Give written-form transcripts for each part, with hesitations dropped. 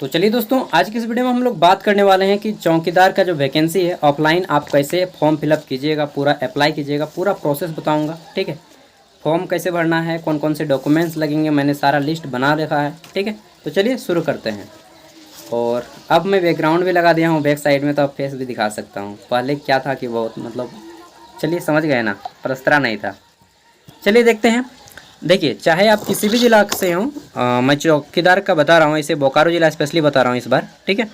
तो चलिए दोस्तों, आज की इस वीडियो में हम लोग बात करने वाले हैं कि चौकीदार का जो वैकेंसी है ऑफलाइन आप कैसे फॉर्म फिलअप कीजिएगा, पूरा अप्लाई कीजिएगा, पूरा प्रोसेस बताऊंगा। ठीक है, फॉर्म कैसे भरना है, कौन कौन से डॉक्यूमेंट्स लगेंगे, मैंने सारा लिस्ट बना रखा है। ठीक है, तो चलिए शुरू करते हैं। और अब मैं बैकग्राउंड भी लगा दिया हूँ बैक साइड में, तो अब फेस भी दिखा सकता हूँ। पहले क्या था कि बहुत चलिए समझ गए ना, पर इस तरह नहीं था। चलिए देखते हैं। देखिए, चाहे आप किसी भी ज़िला से हों, मैं चौकीदार का बता रहा हूँ, इसे बोकारो ज़िला स्पेशली बता रहा हूँ इस बार। ठीक है,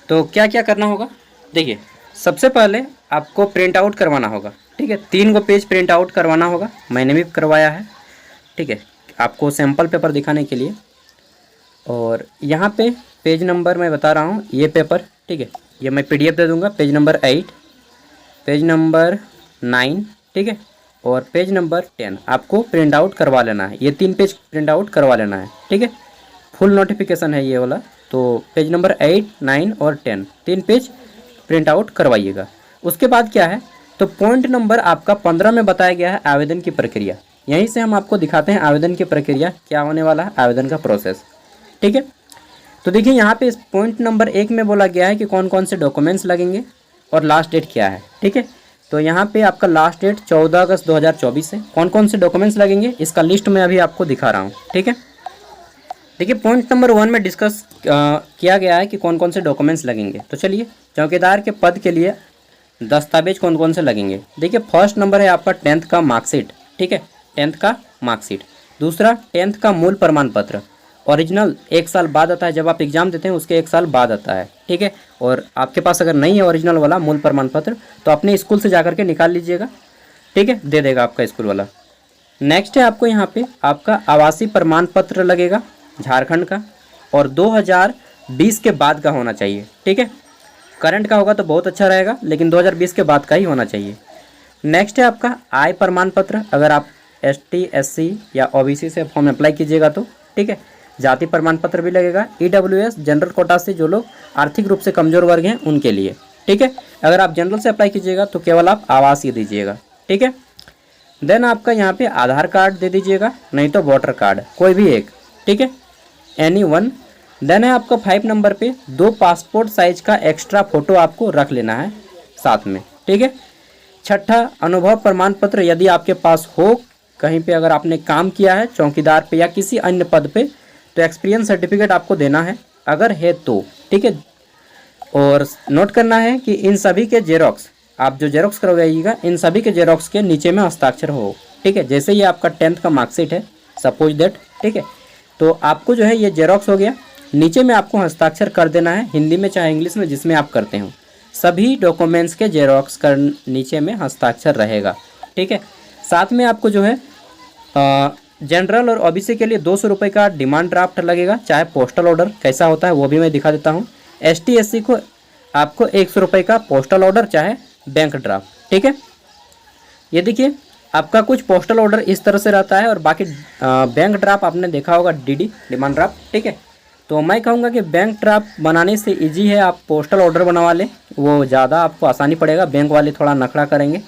तो क्या क्या करना होगा। देखिए, सबसे पहले आपको प्रिंट आउट करवाना होगा। ठीक है, 3 पेज प्रिंट आउट करवाना होगा, मैंने भी करवाया है। ठीक है, आपको सैम्पल पेपर दिखाने के लिए। और यहाँ पे पेज नंबर मैं बता रहा हूँ, ये पेपर। ठीक है, ये मैं PDF दे दूँगा। पेज नंबर 8, पेज नंबर 9, ठीक है, और पेज नंबर 10 आपको प्रिंट आउट करवा लेना है। ये 3 पेज प्रिंट आउट करवा लेना है। ठीक है, फुल नोटिफिकेशन है ये वाला। तो पेज नंबर 8, 9 और 10 3 पेज प्रिंट आउट करवाइएगा। उसके बाद क्या है, तो पॉइंट नंबर आपका 15 में बताया गया है आवेदन की प्रक्रिया। यहीं से हम आपको दिखाते हैं आवेदन की प्रक्रिया क्या होने वाला है, आवेदन का प्रोसेस। ठीक है, तो देखिए यहाँ पे इस पॉइंट नंबर 1 में बोला गया है कि कौन कौन से डॉक्यूमेंट्स लगेंगे और लास्ट डेट क्या है। ठीक है, तो यहाँ पे आपका लास्ट डेट 14 अगस्त 2024 है। कौन कौन से डॉक्यूमेंट्स लगेंगे इसका लिस्ट मैं अभी आपको दिखा रहा हूँ। ठीक है, देखिए पॉइंट नंबर 1 में डिस्कस किया गया है कि कौन कौन से डॉक्यूमेंट्स लगेंगे। तो चलिए, चौकीदार के पद के लिए दस्तावेज कौन कौन से लगेंगे। देखिए, फर्स्ट नंबर है आपका 10th का मार्कशीट। ठीक है, 10th का मार्कशीट। दूसरा, 10th का मूल प्रमाण पत्र। ओरिजिनल 1 साल बाद आता है, जब आप एग्ज़ाम देते हैं उसके 1 साल बाद आता है। ठीक है, और आपके पास अगर नहीं है ओरिजिनल वाला मूल प्रमाण पत्र, तो अपने स्कूल से जाकर के निकाल लीजिएगा। ठीक है, दे देगा आपका स्कूल वाला। नेक्स्ट है आपको यहाँ पे आपका आवासीय प्रमाण पत्र लगेगा झारखंड का, और 2020 के बाद का होना चाहिए। ठीक है, करंट का होगा तो बहुत अच्छा रहेगा, लेकिन 2020 के बाद का ही होना चाहिए। नेक्स्ट है आपका आय प्रमाण पत्र, अगर आप ST SC या OBC से फॉर्म अप्लाई कीजिएगा तो। ठीक है, जाति प्रमाण पत्र भी लगेगा। EWS जनरल कोटा से जो लोग आर्थिक रूप से कमज़ोर वर्ग हैं उनके लिए। ठीक है, अगर आप जनरल से अप्लाई कीजिएगा तो केवल आप आवासीय दीजिएगा। ठीक है, देन आपका यहाँ पे आधार कार्ड दे दीजिएगा, नहीं तो वोटर कार्ड, कोई भी एक। ठीक है, एनी वन। देन है आपका 5 नंबर पे 2 पासपोर्ट साइज का एक्स्ट्रा फ़ोटो आपको रख लेना है साथ में। ठीक है, छठा, अनुभव प्रमाण पत्र यदि आपके पास हो, कहीं पे अगर आपने काम किया है चौकीदार पे या किसी अन्य पद पे, तो एक्सपीरियंस सर्टिफिकेट आपको देना है, अगर है तो। ठीक है, और नोट करना है कि इन सभी के जेरोक्स, आप जो जेरोक्स करवाइएगा, इन सभी के जेरोक्स के नीचे में हस्ताक्षर हो। ठीक है, जैसे ये आपका 10th का मार्कशीट है सपोज दैट। ठीक है, तो आपको जो है ये जेरोक्स हो गया, नीचे में आपको हस्ताक्षर कर देना है, हिंदी में चाहे इंग्लिश में, जिसमें आप करते हो। सभी डॉक्यूमेंट्स के जेरोक्स कर नीचे में हस्ताक्षर रहेगा। ठीक है, साथ में आपको जो है जनरल और OBC के लिए 200 रुपये का डिमांड ड्राफ्ट लगेगा, चाहे पोस्टल ऑर्डर कैसा होता है वो भी मैं दिखा देता हूँ। ST SC को आपको 100 रुपये का पोस्टल ऑर्डर, चाहे बैंक ड्राफ्ट। ठीक है, ये देखिए आपका कुछ पोस्टल ऑर्डर इस तरह से रहता है, और बाकी बैंक ड्राफ्ट आपने देखा होगा, DD डिमांड ड्राफ्ट। ठीक है, तो मैं कहूँगा कि बैंक ड्राफ्ट बनाने से ईजी है, आप पोस्टल ऑर्डर बनवा लें, वो ज़्यादा आपको आसानी पड़ेगा। बैंक वाले थोड़ा नखरा करेंगे।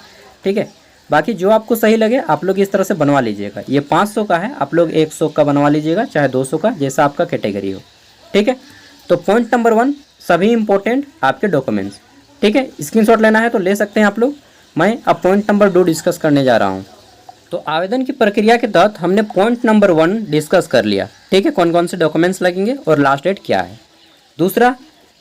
ठीक है, बाकी जो आपको सही लगे आप लोग इस तरह से बनवा लीजिएगा। ये 500 का है, आप लोग 100 का बनवा लीजिएगा, चाहे 200 का, जैसा आपका कैटेगरी हो। ठीक है, तो पॉइंट नंबर 1 सभी इंपॉर्टेंट आपके डॉक्यूमेंट्स। ठीक है, स्क्रीनशॉट लेना है तो ले सकते हैं आप लोग। मैं अब पॉइंट नंबर 2 डिस्कस करने जा रहा हूँ। तो आवेदन की प्रक्रिया के तहत हमने पॉइंट नंबर 1 डिस्कस कर लिया। ठीक है, कौन कौन से डॉक्यूमेंट्स लगेंगे और लास्ट डेट क्या है। दूसरा,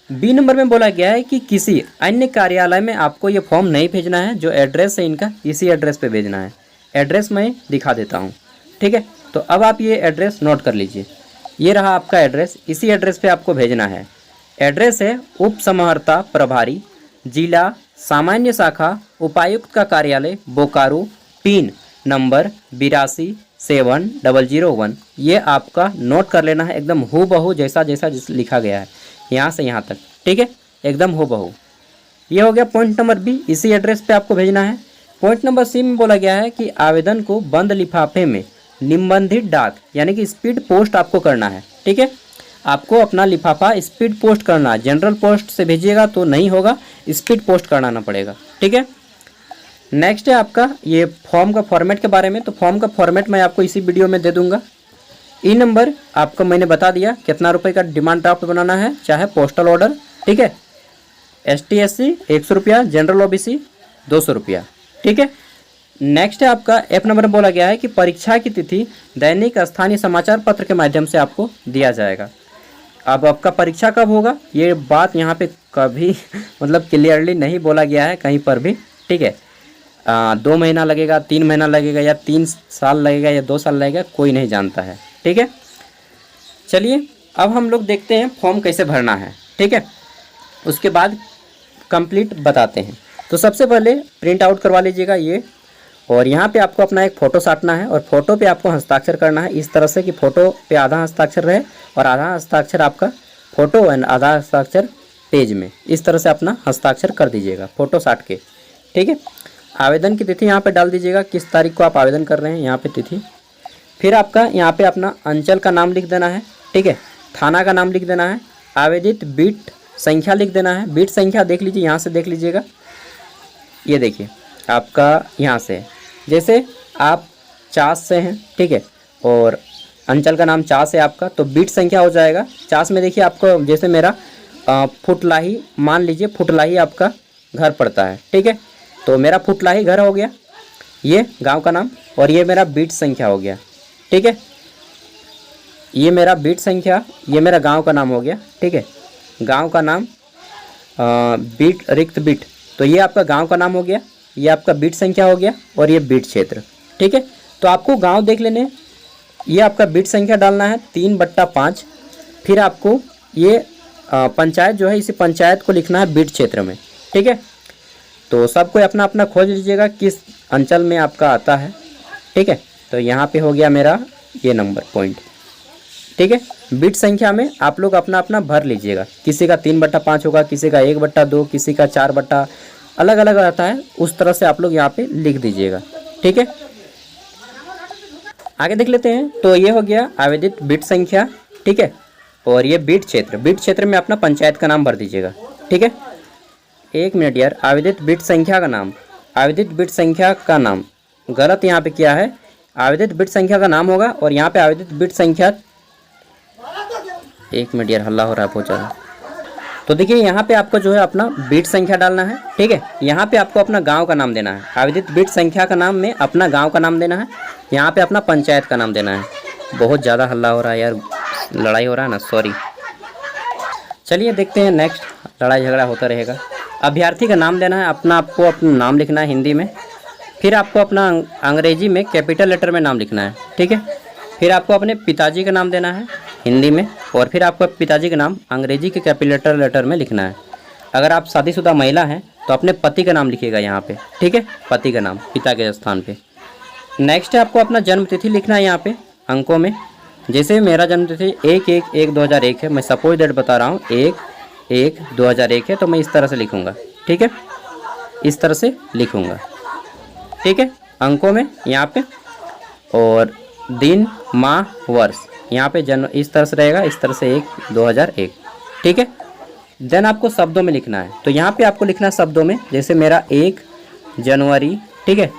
B नंबर में बोला गया है कि किसी अन्य कार्यालय में आपको ये फॉर्म नहीं भेजना है, जो एड्रेस है इनका इसी एड्रेस पे भेजना है। एड्रेस मैं दिखा देता हूँ। ठीक है, तो अब आप ये एड्रेस नोट कर लीजिए, ये रहा आपका एड्रेस, इसी एड्रेस पे आपको भेजना है। एड्रेस है उप समाहर्ता प्रभारी, जिला सामान्य शाखा, उपायुक्त का कार्यालय, बोकारो, पिन नंबर 827001। ये आपका नोट कर लेना है, एकदम हूबहू जैसा लिखा गया है यहाँ से यहाँ तक। ठीक है, एकदम हूबहू। ये हो गया पॉइंट नंबर B, इसी एड्रेस पे आपको भेजना है। पॉइंट नंबर C में बोला गया है कि आवेदन को बंद लिफाफे में निबंधित डाक यानी कि स्पीड पोस्ट आपको करना है। ठीक है, आपको अपना लिफाफा स्पीड पोस्ट करना है, जनरल पोस्ट से भेजिएगा तो नहीं होगा, स्पीड पोस्ट कराना पड़ेगा। ठीक है, नेक्स्ट है आपका ये फॉर्म का फॉर्मेट के बारे में। तो फॉर्म का फॉर्मेट मैं आपको इसी वीडियो में दे दूंगा। ई नंबर आपको मैंने बता दिया कितना रुपए का डिमांड ड्राफ्ट बनाना है, चाहे पोस्टल ऑर्डर, ठीक है। ST SC 100 रुपया, जनरल OBC 200 रुपया, ठीक है। नेक्स्ट है आपका F नंबर में बोला गया है कि परीक्षा की तिथि दैनिक स्थानीय समाचार पत्र के माध्यम से आपको दिया जाएगा। अब आपका परीक्षा कब होगा ये बात यहाँ पे कभी मतलब क्लियरली नहीं बोला गया है कहीं पर भी, ठीक है। 2 महीना लगेगा, 3 महीना लगेगा, या 3 साल लगेगा, या 2 साल लगेगा, कोई नहीं जानता है, ठीक है। चलिए अब हम लोग देखते हैं फॉर्म कैसे भरना है, ठीक है। उसके बाद कंप्लीट बताते हैं। तो सबसे पहले प्रिंट आउट करवा लीजिएगा ये, और यहाँ पे आपको अपना एक फ़ोटो साटना है और फोटो पे आपको हस्ताक्षर करना है इस तरह से कि फ़ोटो पे आधा हस्ताक्षर रहे और आधा हस्ताक्षर आपका फ़ोटो एंड आधा हस्ताक्षर पेज में, इस तरह से अपना हस्ताक्षर कर दीजिएगा फ़ोटो साट के, ठीक है। आवेदन की तिथि यहाँ पे डाल दीजिएगा, किस तारीख को आप आवेदन कर रहे हैं यहाँ पे तिथि। फिर आपका यहाँ पे अपना अंचल का नाम लिख देना है, ठीक है। थाना का नाम लिख देना है, आवेदित बीट संख्या लिख देना है। बीट संख्या देख लीजिए, यहाँ से देख लीजिएगा, ये देखिए आपका यहाँ से, जैसे आप चास से हैं, ठीक है, और अंचल का नाम चास है आपका, तो बीट संख्या हो जाएगा। चास में देखिए आपको, जैसे मेरा फुटलाही, मान लीजिए फुटलाही आपका घर पड़ता है, ठीक है, तो मेरा फुटलाही घर हो गया, ये गांव का नाम, और ये मेरा बीट संख्या हो गया, ठीक है। ये मेरा बीट संख्या, ये मेरा गांव का नाम हो गया, ठीक है। गांव का नाम बीट रिक्त बीट, तो ये आपका गांव का नाम हो गया, ये आपका बीट संख्या हो गया, और ये बीट क्षेत्र, ठीक है। तो आपको गांव देख लेने, ये आपका बीट संख्या डालना है 3/5। फिर आपको ये पंचायत जो है, इसी पंचायत को लिखना है बीट क्षेत्र में, ठीक है। तो सबको अपना अपना खोज लीजिएगा किस अंचल में आपका आता है, ठीक है। तो यहाँ पे हो गया मेरा ये नंबर पॉइंट, ठीक है। बीट संख्या में आप लोग अपना अपना भर लीजिएगा, किसी का 3/5 होगा, किसी का 1/2, किसी का 4 अलग अलग रहता है, उस तरह से आप लोग यहाँ पे लिख दीजिएगा, ठीक है। आगे देख लेते हैं। तो ये हो गया आवेदित बीट संख्या, ठीक है, और ये बीट क्षेत्र, बीट क्षेत्र में अपना पंचायत का नाम भर दीजिएगा, ठीक है। 1 मिनट यार, आवेदित बीट संख्या का नाम, आवेदित बीट संख्या का नाम गलत यहाँ पे किया है, आवेदित बीट संख्या का नाम होगा, और यहाँ पे आवेदित बीट संख्या, 1 मिनट यार, हल्ला हो रहा है बहुत ज़्यादा। तो देखिए यहाँ पे आपको जो है अपना बीट संख्या डालना है, ठीक है। यहाँ पे आपको अपना गांव का नाम देना है, आवेदित बीट संख्या का नाम में अपना गांव का नाम देना है, यहाँ पे अपना पंचायत का नाम देना है। बहुत ज़्यादा हल्ला हो रहा है यार, लड़ाई हो रहा है ना, सॉरी। चलिए देखते हैं नेक्स्ट, लड़ाई झगड़ा होता रहेगा। अभ्यर्थी का नाम देना है, आपको अपना नाम लिखना है हिंदी में, फिर आपको अपना अंग्रेजी में कैपिटल लेटर में नाम लिखना है, ठीक है। फिर आपको अपने पिताजी का नाम देना है हिंदी में, और फिर आपको पिताजी का नाम अंग्रेजी के कैपिटल लेटर में लिखना है। अगर आप शादीशुदा महिला हैं तो अपने पति का नाम लिखिएगा यहाँ पे, ठीक है, पति का नाम पिता के स्थान पे। नेक्स्ट है आपको अपना जन्म तिथि लिखना है यहाँ पे अंकों में, जैसे मेरा जन्म तिथि 1/1/2001 है, मैं सपोज डेट बता रहा हूँ 1/1/2001 है, तो मैं इस तरह से लिखूँगा, ठीक है, इस तरह से लिखूँगा, ठीक है, अंकों में यहाँ पे, और दिन माह वर्ष यहाँ पे जन्म इस तरह से रहेगा, इस तरह से 1/2001, ठीक है। देन आपको शब्दों में लिखना है, तो यहाँ पे आपको लिखना है शब्दों में, जैसे मेरा 1 जनवरी, ठीक है,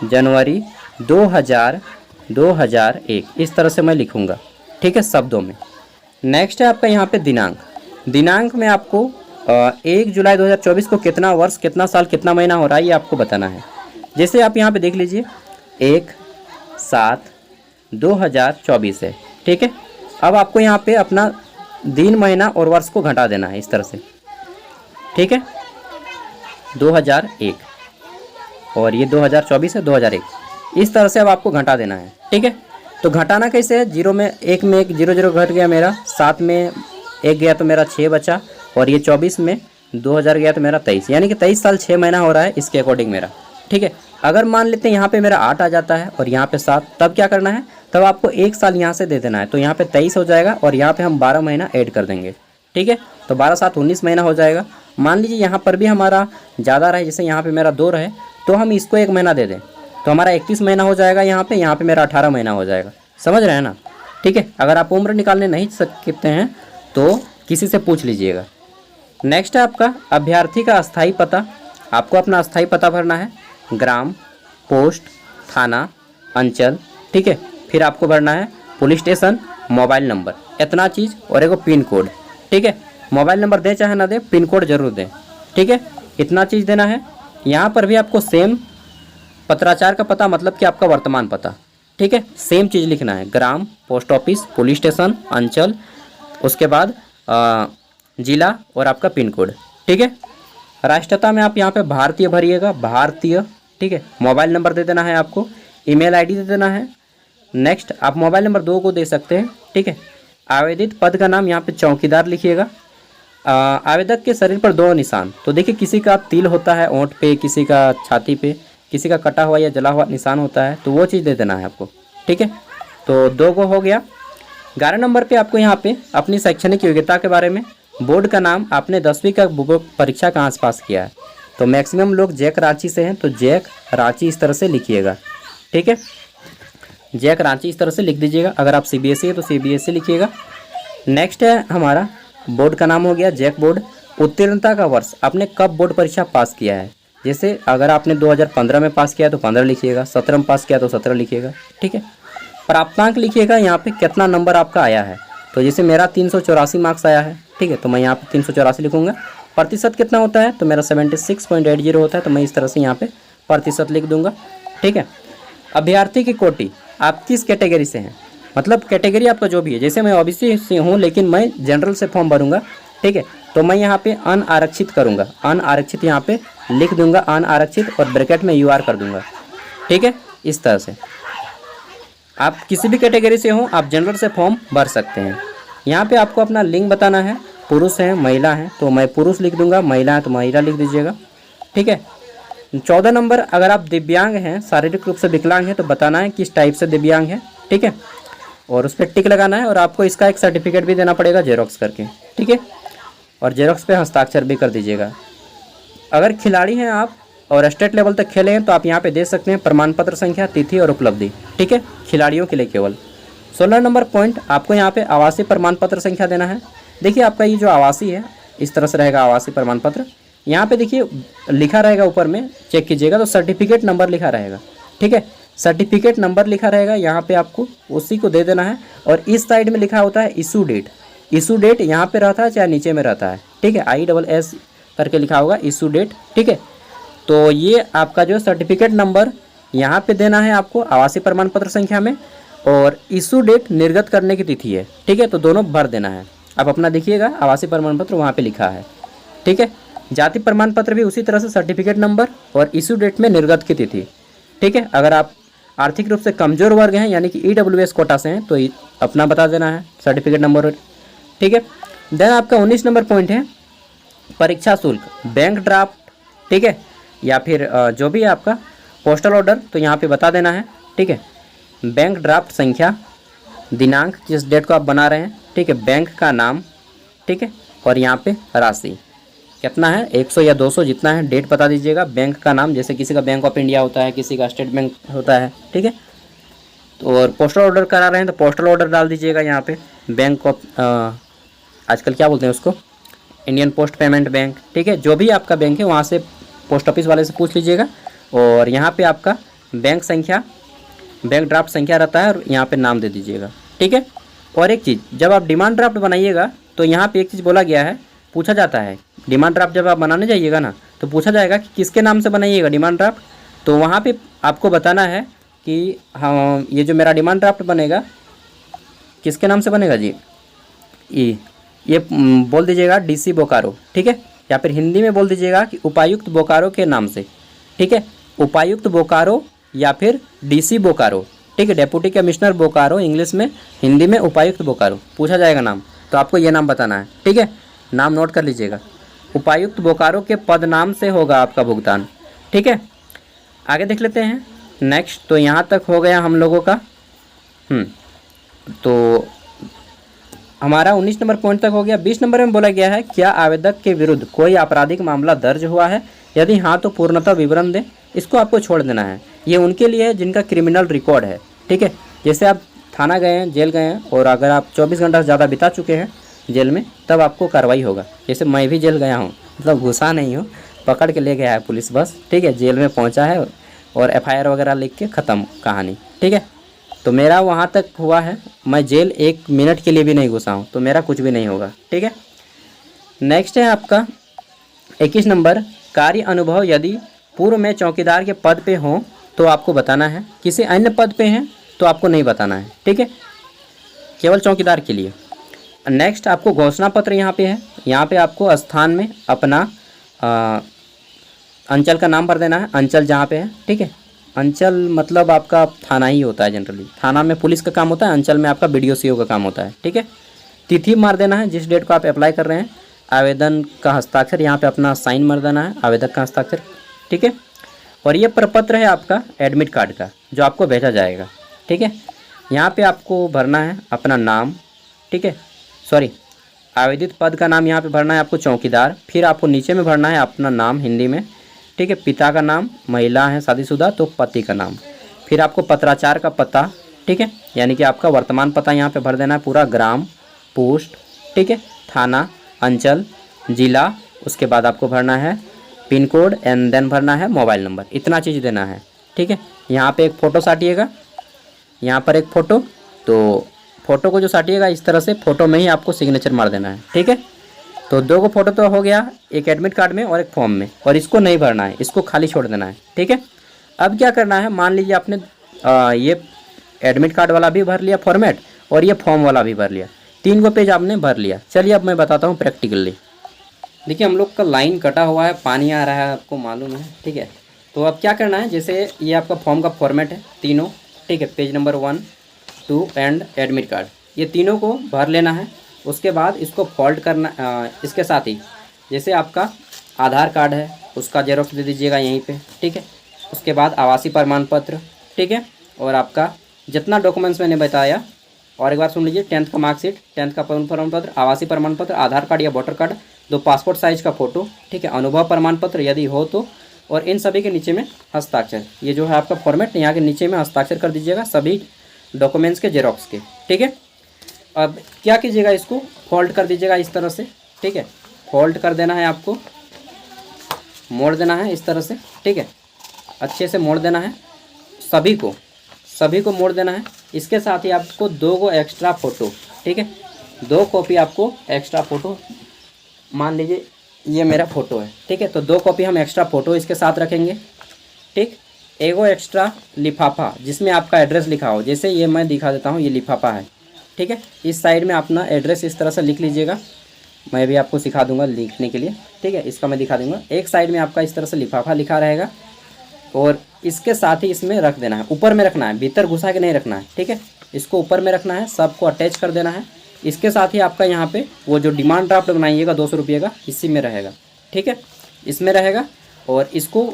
जनवरी 2001, इस तरह से मैं लिखूँगा, ठीक है, शब्दों में। नेक्स्ट है आपका यहाँ पे दिनांक, दिनांक में आपको 1 जुलाई 2024 को कितना वर्ष, कितना साल, कितना महीना हो रहा है, ये आपको बताना है। जैसे आप यहाँ पे देख लीजिए 1/7/2024 है, ठीक है। अब आपको यहाँ पे अपना दिन, महीना और वर्ष को घटा देना है इस तरह से, ठीक है, 2001, और ये 2024 है 2001, इस तरह से अब आपको घटा देना है, ठीक है। तो घटाना कैसे है, 0 में 1 में 1 0 0 घट गया मेरा, 7 में 1 गया तो मेरा 6 बचा, और ये 24 में 2000 गया तो मेरा 23, यानी कि 23 साल 6 महीना हो रहा है इसके अकॉर्डिंग मेरा, ठीक है। अगर मान लेते हैं यहाँ पे मेरा 8 आ जाता है और यहाँ पे 7, तब क्या करना है, तब आपको 1 साल यहाँ से दे देना है, तो यहाँ पे 23 हो जाएगा, और यहाँ पे हम 12 महीना ऐड कर देंगे, ठीक है। तो 12/7 19 महीना हो जाएगा। मान लीजिए यहाँ पर भी हमारा ज़्यादा रहे, जैसे यहाँ पे मेरा 2 रहे, तो हम इसको 1 महीना दे दें, तो हमारा 31 महीना हो जाएगा यहाँ पे मेरा 18 महीना हो जाएगा, समझ रहे हैं ना, ठीक है। अगर आप उम्र निकालने नहीं सकते हैं तो किसी से पूछ लीजिएगा। नेक्स्ट है आपका अभ्यर्थी का अस्थाई पता, आपको अपना अस्थाई पता भरना है, ग्राम, पोस्ट, थाना, अंचल, ठीक है। फिर आपको भरना है पुलिस स्टेशन, मोबाइल नंबर, इतना चीज़ और एक पिन कोड। ठीक है, मोबाइल नंबर दें चाहे ना दें, पिन कोड जरूर दें। ठीक है, इतना चीज़ देना है। यहाँ पर भी आपको सेम पत्राचार का पता मतलब कि आपका वर्तमान पता। ठीक है, सेम चीज़ लिखना है, ग्राम, पोस्ट ऑफिस, पुलिस स्टेशन, अंचल, उसके बाद जिला और आपका पिन कोड। ठीक है, राष्ट्रीयता में आप यहाँ पे भारतीय भरिएगा, भारतीय। ठीक है, मोबाइल नंबर दे देना है आपको, ईमेल आईडी दे देना है। नेक्स्ट आप मोबाइल नंबर 2 को दे सकते हैं। ठीक है, आवेदित पद का नाम यहाँ पे चौकीदार लिखिएगा। आवेदक के शरीर पर 2 निशान, तो देखिए किसी का तिल होता है ओंठ पे, किसी का छाती पे, किसी का कटा हुआ या जला हुआ निशान होता है, तो वो चीज़ दे देना है आपको। ठीक है, तो 2 को हो गया। 11 नंबर पे आपको यहाँ पे अपनी शैक्षणिक योग्यता के बारे में, बोर्ड का नाम, आपने 10वीं का परीक्षा कहाँ से पास किया है, तो मैक्सिमम लोग जैक रांची से हैं, तो जैक रांची इस तरह से लिखिएगा। ठीक है, जैक रांची इस तरह से लिख दीजिएगा। अगर आप CBSE है तो CBSE लिखिएगा। नेक्स्ट है हमारा बोर्ड का नाम हो गया जैक बोर्ड। उत्तीर्णता का वर्ष, आपने कब बोर्ड परीक्षा पास किया है, जैसे अगर आपने 2015 में पास किया तो 15 लिखिएगा, 17 में पास किया तो 17 लिखिएगा। ठीक है, प्राप्तांक लिखिएगा यहाँ पे कितना नंबर आपका आया है, तो जैसे मेरा 384 मार्क्स आया है। ठीक है, तो मैं यहाँ पे 384 लिखूँगा। प्रतिशत कितना होता है, तो मेरा 76.80 होता है, तो मैं इस तरह से यहाँ पे प्रतिशत लिख दूंगा। ठीक है, अभ्यर्थी की कोटि, आप किस कैटेगरी से हैं, मतलब कैटेगरी आपका जो भी है, जैसे मैं OBC से हूँ लेकिन मैं जनरल से फॉर्म भरूंगा। ठीक है, तो मैं यहाँ पे अनारक्षित करूँगा, अनारक्षित यहाँ पे लिख दूंगा, अनारक्षित और ब्रैकेट में UR कर दूंगा। ठीक है, इस तरह से आप किसी भी कैटेगरी से हो आप जनरल से फॉर्म भर सकते हैं। यहाँ पे आपको अपना लिंग बताना है, पुरुष हैं महिला हैं तो मैं पुरुष लिख दूंगा, महिला है तो महिला लिख दीजिएगा। ठीक है, 14 नंबर, अगर आप दिव्यांग हैं, शारीरिक रूप से विकलांग हैं, तो बताना है किस टाइप से दिव्यांग है। ठीक है, और उस पर टिक लगाना है और आपको इसका एक सर्टिफिकेट भी देना पड़ेगा जेरोक्स करके। ठीक है, और जेरोक्स पे हस्ताक्षर भी कर दीजिएगा। अगर खिलाड़ी हैं आप और स्टेट लेवल तक खेले हैं तो आप यहाँ पे दे सकते हैं प्रमाण पत्र संख्या, तिथि और उपलब्धि। ठीक है, खिलाड़ियों के लिए केवल। 16 नंबर पॉइंट, आपको यहाँ पे आवासीय प्रमाण पत्र संख्या देना है। देखिए आपका ये जो आवासीय है इस तरह से रहेगा आवासीय प्रमाण पत्र। यहाँ पे देखिए लिखा रहेगा ऊपर में, चेक कीजिएगा तो सर्टिफिकेट नंबर लिखा रहेगा। ठीक है, सर्टिफिकेट नंबर लिखा रहेगा, यहाँ पे आपको उसी को दे देना है। और इस साइड में लिखा होता है इशू डेट, इशू डेट यहाँ पे रहता है चाहे नीचे में रहता है। ठीक है, ISS करके लिखा होगा इशू डेट। ठीक है, तो ये आपका जो सर्टिफिकेट नंबर यहाँ पे देना है आपको आवासीय प्रमाण पत्र संख्या में, और इशू डेट निर्गत करने की तिथि है। ठीक है, तो दोनों भर देना है। आप अपना देखिएगा आवासीय प्रमाण पत्र वहाँ पे लिखा है। ठीक है, जाति प्रमाण पत्र भी उसी तरह से सर्टिफिकेट नंबर और इशू डेट में निर्गत की तिथि। ठीक है, अगर आप आर्थिक रूप से कमजोर वर्ग हैं यानी कि EWS कोटा से हैं तो अपना बता देना है सर्टिफिकेट नंबर। ठीक है, देन आपका 19 नंबर पॉइंट है परीक्षा शुल्क, बैंक ड्राफ्ट। ठीक है, या फिर जो भी है आपका पोस्टल ऑर्डर, तो यहाँ पे बता देना है। ठीक है, बैंक ड्राफ्ट संख्या, दिनांक जिस डेट को आप बना रहे हैं। ठीक है, बैंक का नाम। ठीक है, और यहाँ पे राशि कितना है, 100 या 200 जितना है, डेट बता दीजिएगा। बैंक का नाम, जैसे किसी का बैंक ऑफ इंडिया होता है, किसी का स्टेट बैंक होता है। ठीक है, तो और पोस्टल ऑर्डर करा रहे हैं तो पोस्टल ऑर्डर डाल दीजिएगा यहाँ पे। बैंक ऑफ आजकल क्या बोलते हैं उसको, इंडियन पोस्ट पेमेंट बैंक। ठीक है, जो भी आपका बैंक है वहाँ से पोस्ट ऑफिस वाले से पूछ लीजिएगा। और यहाँ पे आपका बैंक संख्या, बैंक ड्राफ्ट संख्या रहता है और यहाँ पे नाम दे दीजिएगा। ठीक है, और एक चीज़, जब आप डिमांड ड्राफ्ट बनाइएगा तो यहाँ पे एक चीज़ बोला गया है, पूछा जाता है डिमांड ड्राफ्ट जब आप बनाने जाइएगा ना तो पूछा जाएगा कि किसके नाम से बनाइएगा डिमांड ड्राफ्ट। तो वहाँ पे आपको बताना है कि हाँ ये जो मेरा डिमांड ड्राफ्ट बनेगा किसके नाम से बनेगा जी, ये बोल दीजिएगा DC बोकारो। ठीक है, या फिर हिंदी में बोल दीजिएगा कि उपायुक्त बोकारो के नाम से। ठीक है, उपायुक्त बोकारो या फिर DC बोकारो। ठीक है, डेप्यूटी कमिश्नर बोकारो इंग्लिश में, हिंदी में उपायुक्त बोकारो पूछा जाएगा नाम, तो आपको ये नाम बताना है। ठीक है, नाम नोट कर लीजिएगा, उपायुक्त बोकारो के पद नाम से होगा आपका भुगतान। ठीक है, आगे देख लेते हैं नेक्स्ट। तो यहाँ तक हो गया हम लोगों का। तो हमारा 19 नंबर पॉइंट तक हो गया। 20 नंबर में बोला गया है क्या आवेदक के विरुद्ध कोई आपराधिक मामला दर्ज हुआ है, यदि हाँ तो पूर्णतः विवरण दें। इसको आपको छोड़ देना है, ये उनके लिए है जिनका क्रिमिनल रिकॉर्ड है। ठीक है, जैसे आप थाना गए हैं, जेल गए हैं और अगर आप 24 घंटा से ज़्यादा बिता चुके हैं जेल में तब आपको कार्रवाई होगा। जैसे मैं भी जेल गया हूँ, मतलब घुसा नहीं हूँ, पकड़ के ले गया है पुलिस बस। ठीक है, जेल में पहुँचा है और FIR वगैरह लिख के ख़त्म कहानी। ठीक है, तो मेरा वहाँ तक हुआ है, मैं जेल 1 मिनट के लिए भी नहीं घुसा हूँ, तो मेरा कुछ भी नहीं होगा। ठीक है, नेक्स्ट है आपका 21 नंबर, कार्य अनुभव यदि पूर्व में चौकीदार के पद पे हो तो आपको बताना है, किसी अन्य पद पे हैं तो आपको नहीं बताना है। ठीक है, केवल चौकीदार के लिए। नेक्स्ट आपको घोषणा पत्र यहाँ पे है, यहाँ पे आपको स्थान में अपना अंचल का नाम भर देना है, अंचल जहाँ पे है। ठीक है, अंचल मतलब आपका थाना ही होता है, जनरली थाना में पुलिस का काम होता है, अंचल में आपका BDO CO का काम होता है। ठीक है, तिथि मार देना है जिस डेट को आप अप्लाई कर रहे हैं, आवेदन का हस्ताक्षर यहाँ पे अपना साइन मार देना है, आवेदक का हस्ताक्षर। ठीक है, और ये प्रपत्र है आपका एडमिट कार्ड का जो आपको भेजा जाएगा। ठीक है, यहाँ पे आपको भरना है अपना नाम। ठीक है, सॉरी, आवेदित पद का नाम यहाँ पे भरना है आपको चौकीदार, फिर आपको नीचे में भरना है अपना नाम हिंदी में। ठीक है, पिता का नाम, महिला है शादीशुदा तो पति का नाम, फिर आपको पत्राचार का पता। ठीक है, यानी कि आपका वर्तमान पता यहाँ पे भर देना है पूरा, ग्राम, पोस्ट, ठीक है, थाना, अंचल, जिला, उसके बाद आपको भरना है पिन कोड एंड देन भरना है मोबाइल नंबर, इतना चीज़ देना है। ठीक है, यहाँ पे एक फ़ोटो साटिएगा, यहाँ पर एक फ़ोटो, तो फ़ोटो को जो साटिएगा इस तरह से फ़ोटो में ही आपको सिग्नेचर मार देना है। ठीक है, तो 2 को फ़ोटो तो हो गया, एक एडमिट कार्ड में और एक फॉर्म में, और इसको नहीं भरना है, इसको खाली छोड़ देना है। ठीक है, अब क्या करना है, मान लीजिए आपने ये एडमिट कार्ड वाला भी भर लिया फॉर्मेट और ये फॉर्म वाला भी भर लिया, 3 को पेज आपने भर लिया। चलिए अब मैं बताता हूँ प्रैक्टिकली। देखिए हम लोग का लाइन कटा हुआ है, पानी आ रहा है, आपको मालूम है। ठीक है, तो अब क्या करना है, जैसे ये आपका फॉर्म का फॉर्मेट है तीनों। ठीक है, page number 1, 2 and admit card, ये तीनों को भर लेना है। उसके बाद इसको फोल्ड करना, इसके साथ ही जैसे आपका आधार कार्ड है उसका जेरोक्स दे दीजिएगा यहीं पे। ठीक है, उसके बाद आवासीय प्रमाण पत्र। ठीक है, और आपका जितना डॉक्यूमेंट्स मैंने बताया, और एक बार सुन लीजिए, 10th का मार्कशीट, 10th का प्रमाण पत्र, आवासीय प्रमाण पत्र, आधार कार्ड या वोटर कार्ड, 2 पासपोर्ट साइज का फ़ोटो। ठीक है, अनुभव प्रमाण पत्र यदि हो तो, और इन सभी के नीचे में हस्ताक्षर। ये जो है आपका फॉर्मेट, यहाँ के नीचे में हस्ताक्षर कर दीजिएगा सभी डॉक्यूमेंट्स के जेरोक्स के। ठीक है, अब क्या कीजिएगा, इसको फोल्ड कर दीजिएगा इस तरह से। ठीक है, फोल्ड कर देना है आपको, मोड़ देना है इस तरह से। ठीक है, अच्छे से मोड़ देना है, सभी को मोड़ देना है। इसके साथ ही आपको 2 को एक्स्ट्रा फ़ोटो, ठीक है, 2 कॉपी आपको एक्स्ट्रा फ़ोटो, मान लीजिए ये मेरा फ़ोटो है। ठीक है, तो 2 कॉपी हम एक्स्ट्रा फ़ोटो इसके साथ रखेंगे। ठीक, एगो एक्स्ट्रा लिफाफा जिसमें आपका एड्रेस लिखा हो, जैसे ये मैं दिखा देता हूँ, ये लिफाफा है। ठीक है, इस साइड में अपना एड्रेस इस तरह से लिख लीजिएगा, मैं भी आपको सिखा दूंगा लिखने के लिए। ठीक है, इसका मैं दिखा दूंगा। एक साइड में आपका इस तरह से लिफाफा लिखा रहेगा, और इसके साथ ही इसमें रख देना है, ऊपर में रखना है, भीतर घुसा के नहीं रखना है। ठीक है, इसको ऊपर में रखना है, सबको अटैच कर देना है। इसके साथ ही आपका यहाँ पे वो जो डिमांड ड्राफ्ट बनाइएगा 200 रुपये का, इसी में रहेगा। ठीक है, इसमें रहेगा, और इसको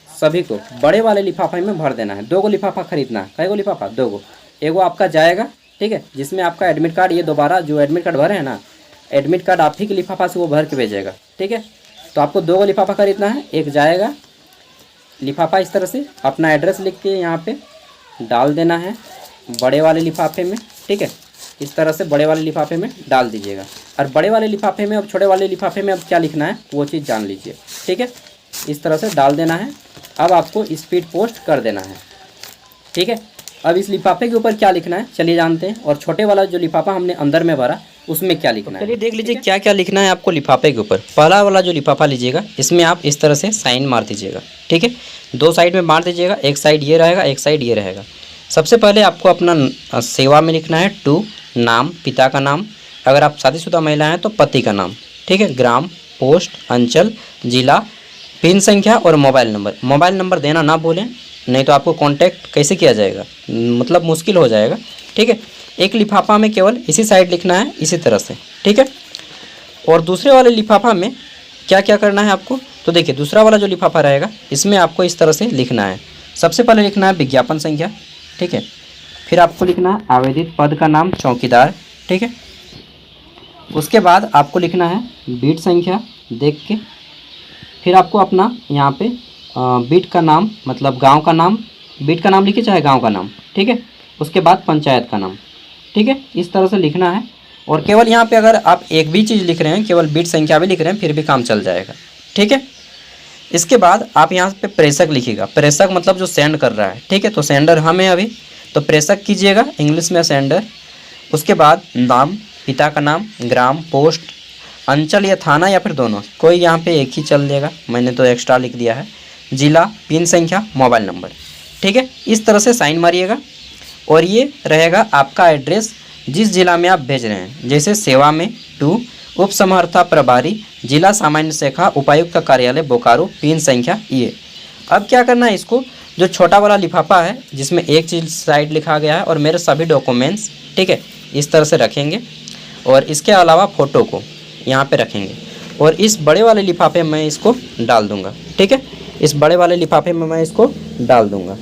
सभी को बड़े वाले लिफाफे में भर देना है। 2 को लिफाफा खरीदना है, कई गो लिफाफा, 2 गो, एगो आपका जाएगा। ठीक है, जिसमें आपका एडमिट कार्ड, ये दोबारा जो एडमिट कार्ड भरे हैं ना, एडमिट कार्ड आप ही के लिफाफा से वो भर के भेजेगा। ठीक है, तो आपको 2 गो लिफाफा खरीदना है, एक जाएगा लिफाफा इस तरह से अपना एड्रेस लिख के यहाँ पे डाल देना है बड़े वाले लिफाफे में। ठीक है, इस तरह से बड़े वाले लिफाफे में डाल दीजिएगा। और बड़े वाले लिफाफे में, अब छोटे वाले लिफाफे में अब क्या लिखना है वो चीज़ जान लीजिए। ठीक है, इस तरह से डाल देना है। अब आपको स्पीड पोस्ट कर देना है। ठीक है, अब इस लिफाफे के ऊपर क्या लिखना है चलिए जानते हैं, और छोटे वाला जो लिफाफा हमने अंदर में भरा उसमें क्या लिखना है, चलिए देख लीजिए क्या क्या लिखना है आपको लिफाफे के ऊपर। पहला वाला जो लिफाफा लीजिएगा, इसमें आप इस तरह से साइन मार दीजिएगा। ठीक है, 2 साइड में मार दीजिएगा, एक साइड ये रहेगा, एक साइड ये रहेगा। सबसे पहले आपको अपना सेवा में लिखना है 2, नाम, पिता का नाम, अगर आप शादीशुदा महिला हैं तो पति का नाम। ठीक है, ग्राम, पोस्ट, अंचल, जिला, पिन संख्या और मोबाइल नंबर। मोबाइल नंबर देना ना भूलें, नहीं तो आपको कांटेक्ट कैसे किया जाएगा, मतलब मुश्किल हो जाएगा। ठीक है, एक लिफाफा में केवल इसी साइड लिखना है इसी तरह से। ठीक है, और दूसरे वाले लिफाफा में क्या क्या करना है आपको, तो देखिए दूसरा वाला जो लिफाफा रहेगा इसमें आपको इस तरह से लिखना है। सबसे पहले लिखना है विज्ञापन संख्या। ठीक है, फिर आपको लिखना है आवेदित पद का नाम चौकीदार। ठीक है, उसके बाद आपको लिखना है बीट संख्या देख के, फिर आपको अपना यहाँ पे बीट का नाम, मतलब गांव का नाम, बीट का नाम लिखिए चाहे गांव का नाम। ठीक है, उसके बाद पंचायत का नाम। ठीक है, इस तरह से लिखना है। और केवल यहाँ पे अगर आप एक भी चीज़ लिख रहे हैं, केवल बीट संख्या भी लिख रहे हैं, फिर भी काम चल जाएगा। ठीक है, इसके बाद आप यहाँ पे प्रेषक लिखिएगा। प्रेषक मतलब जो सेंड कर रहा है। ठीक है, तो सेंडर हम हैं अभी, तो प्रेषक कीजिएगा, इंग्लिश में सेंडर। उसके बाद नाम, पिता का नाम, ग्राम, पोस्ट, अंचल या थाना या फिर दोनों, कोई यहाँ पे एक ही चल देगा, मैंने तो एक्स्ट्रा लिख दिया है। जिला, पिन संख्या, मोबाइल नंबर, ठीक है। इस तरह से साइन मारिएगा और ये रहेगा आपका एड्रेस जिस जिला में आप भेज रहे हैं। जैसे सेवा में 2, उप समहर्ता प्रभारी, जिला सामान्य शाखा, उपायुक्त का कार्यालय बोकारो, पिन संख्या ये। अब क्या करना है, इसको जो छोटा वाला लिफाफा है जिसमें एक चीज साइड लिखा गया है और मेरे सभी डॉक्यूमेंट्स, ठीक है, इस तरह से रखेंगे और इसके अलावा फ़ोटो को यहाँ पे रखेंगे और इस बड़े वाले लिफाफे में मैं इसको डाल दूँगा, ठीक है। इस बड़े वाले लिफाफे में मैं इसको डाल दूँगा,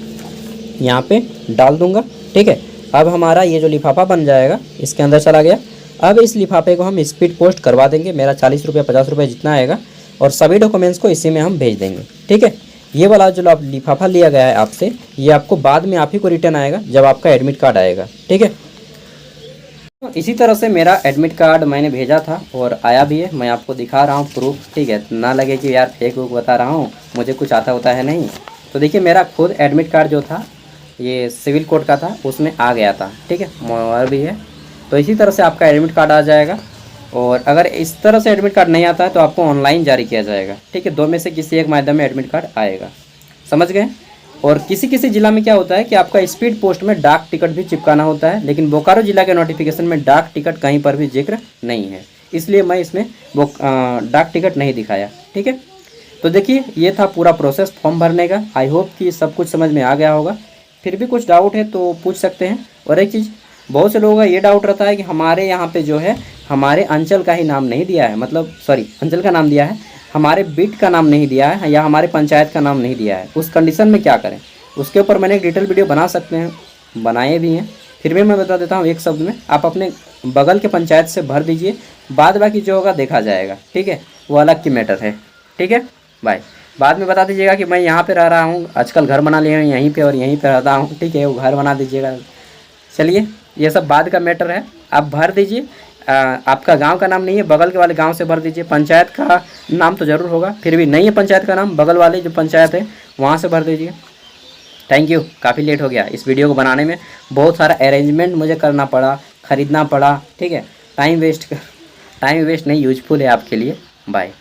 यहाँ पे डाल दूँगा, ठीक है। अब हमारा ये जो लिफाफा बन जाएगा इसके अंदर चला गया। अब इस लिफाफे को हम स्पीड पोस्ट करवा देंगे, मेरा 40 रुपये 50 रुपये जितना आएगा, और सभी डॉक्यूमेंट्स को इसी में हम भेज देंगे, ठीक है। ये वाला जो लिफाफा लिया गया है आपसे, ये आपको बाद में आप ही को रिटर्न आएगा जब आपका एडमिट कार्ड आएगा, ठीक है। तो इसी तरह से मेरा एडमिट कार्ड मैंने भेजा था और आया भी है, मैं आपको दिखा रहा हूँ प्रूफ, ठीक है। ना लगे कि यार फेक वूक बता रहा हूँ, मुझे कुछ आता होता है नहीं। तो देखिए मेरा खुद एडमिट कार्ड जो था ये सिविल कोड का था, उसमें आ गया था, ठीक है, मोबाइल भी है। तो इसी तरह से आपका एडमिट कार्ड आ जाएगा। और अगर इस तरह से एडमिट कार्ड नहीं आता है तो आपको ऑनलाइन जारी किया जाएगा, ठीक है। 2 में से किसी एक माध्यम में एडमिट कार्ड आएगा, समझ गए। और किसी किसी जिला में क्या होता है कि आपका स्पीड पोस्ट में डाक टिकट भी चिपकाना होता है, लेकिन बोकारो जिला के नोटिफिकेशन में डाक टिकट कहीं पर भी जिक्र नहीं है, इसलिए मैं इसमें वो डाक टिकट नहीं दिखाया, ठीक है। तो देखिए ये था पूरा प्रोसेस फॉर्म भरने का। आई होप कि सब कुछ समझ में आ गया होगा। फिर भी कुछ डाउट है तो पूछ सकते हैं। और एक चीज़, बहुत से लोगों का ये डाउट रहता है कि हमारे यहाँ पे जो है हमारे अंचल का ही नाम नहीं दिया है, मतलब सॉरी अंचल का नाम दिया है, हमारे बिट का नाम नहीं दिया है या हमारे पंचायत का नाम नहीं दिया है। उस कंडीशन में क्या करें, उसके ऊपर मैंने एक डिटेल वीडियो बना सकते हैं, बनाए भी हैं। फिर भी मैं बता देता हूँ एक शब्द में, आप अपने बगल के पंचायत से भर दीजिए, बाद बाकी जो होगा देखा जाएगा, ठीक है, वो अलग की मैटर है, ठीक है। बाय। बाद में बता दीजिएगा कि मैं यहाँ पे रह रहा हूँ, आजकल घर बना लिए हैं यहीं पे और यहीं पे रहता हूँ, ठीक है, वो घर बना दीजिएगा। चलिए ये सब बाद का मैटर है, आप भर दीजिए। आपका गांव का नाम नहीं है, बगल के वाले गांव से भर दीजिए। पंचायत का नाम तो ज़रूर होगा, फिर भी नहीं है पंचायत का नाम, बगल वाले जो पंचायत है वहाँ से भर दीजिए। Thank you. काफ़ी लेट हो गया इस वीडियो को बनाने में, बहुत सारा अरेंजमेंट मुझे करना पड़ा, ख़रीदना पड़ा, ठीक है। टाइम वेस्ट नहीं, यूजफुल है आपके लिए। बाय।